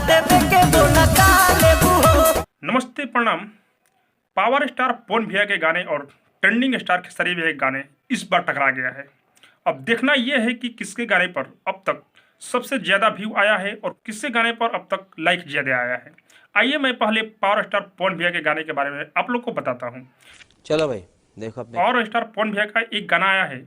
देवे के बोला का लेबू हो। नमस्ते प्रणाम। पावर स्टार पवन भैया के गाने और ट्रेंडिंग स्टार खेसारी भैया के गाने इस बार टकरा गया है। अब देखना यह है कि किसके गाने पर अब तक सबसे ज़्यादा व्यू आया है और किसके गाने पर अब तक लाइक ज़्यादा आया है। आइए मैं पहले पावर स्टार पवन भैया के गाने के बारे में आप लोग को बताता हूँ। चलो भाई देखो अपने पावर स्टार पवन भैया का एक गाना आया है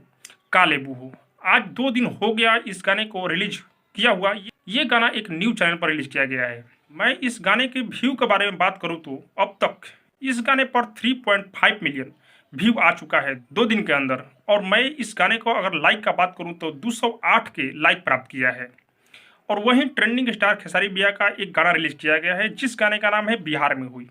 काले बूहो। आज 2 दिन हो गया इस गाने को रिलीज किया हुआ। ये गाना एक न्यूज चैनल पर रिलीज किया गया है। मैं इस गाने के व्यू के बारे में बात करूं तो अब तक इस गाने पर 3.5 मिलियन व्यू आ चुका है 2 दिन के अंदर। और मैं इस गाने को अगर लाइक का बात करूं तो 208 के लाइक प्राप्त किया है। और वहीं ट्रेंडिंग स्टार खेसारी भैया का एक गाना रिलीज किया गया है जिस गाने का नाम है बिहार में हुई।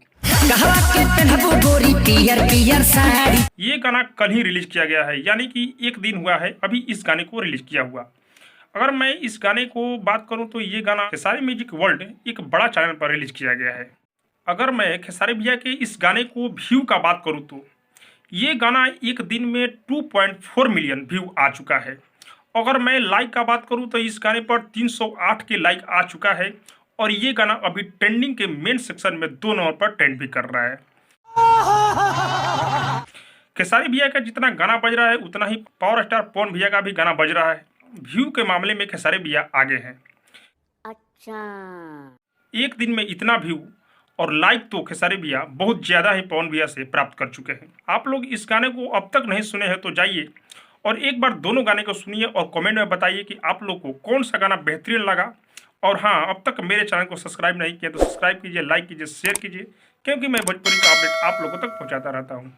ये गाना कल ही रिलीज किया गया है, यानी कि 1 दिन हुआ है अभी इस गाने को रिलीज किया हुआ। अगर मैं इस गाने को बात करूं तो ये गाना खेसारी म्यूजिक वर्ल्ड एक बड़ा चैनल पर रिलीज किया गया है। अगर मैं खेसारी भैया के इस गाने को व्यू का बात करूं तो ये गाना 1 दिन में 2.4 मिलियन व्यू आ चुका है। अगर मैं लाइक का बात करूं तो इस गाने पर 308 के लाइक आ चुका है। और ये गाना अभी ट्रेंडिंग के मेन सेक्शन में 2 नंबर पर ट्रेंड भी कर रहा है। खेसारी भैया का जितना गाना बज रहा है उतना ही पावर स्टार पवन भैया का भी गाना बज रहा है। व्यू के मामले में खेसारी भैया आगे हैं। अच्छा, 1 दिन में इतना व्यू और लाइक तो खेसारी भैया बहुत ज़्यादा ही पवन भैया से प्राप्त कर चुके हैं। आप लोग इस गाने को अब तक नहीं सुने हैं तो जाइए और एक बार दोनों गाने को सुनिए और कमेंट में बताइए कि आप लोग को कौन सा गाना बेहतरीन लगा। और हाँ, अब तक मेरे चैनल को सब्सक्राइब नहीं किया तो सब्सक्राइब कीजिए, लाइक कीजिए, शेयर कीजिए, क्योंकि मैं भोजपुरी का अपडेट आप लोगों तक पहुँचाता रहता हूँ।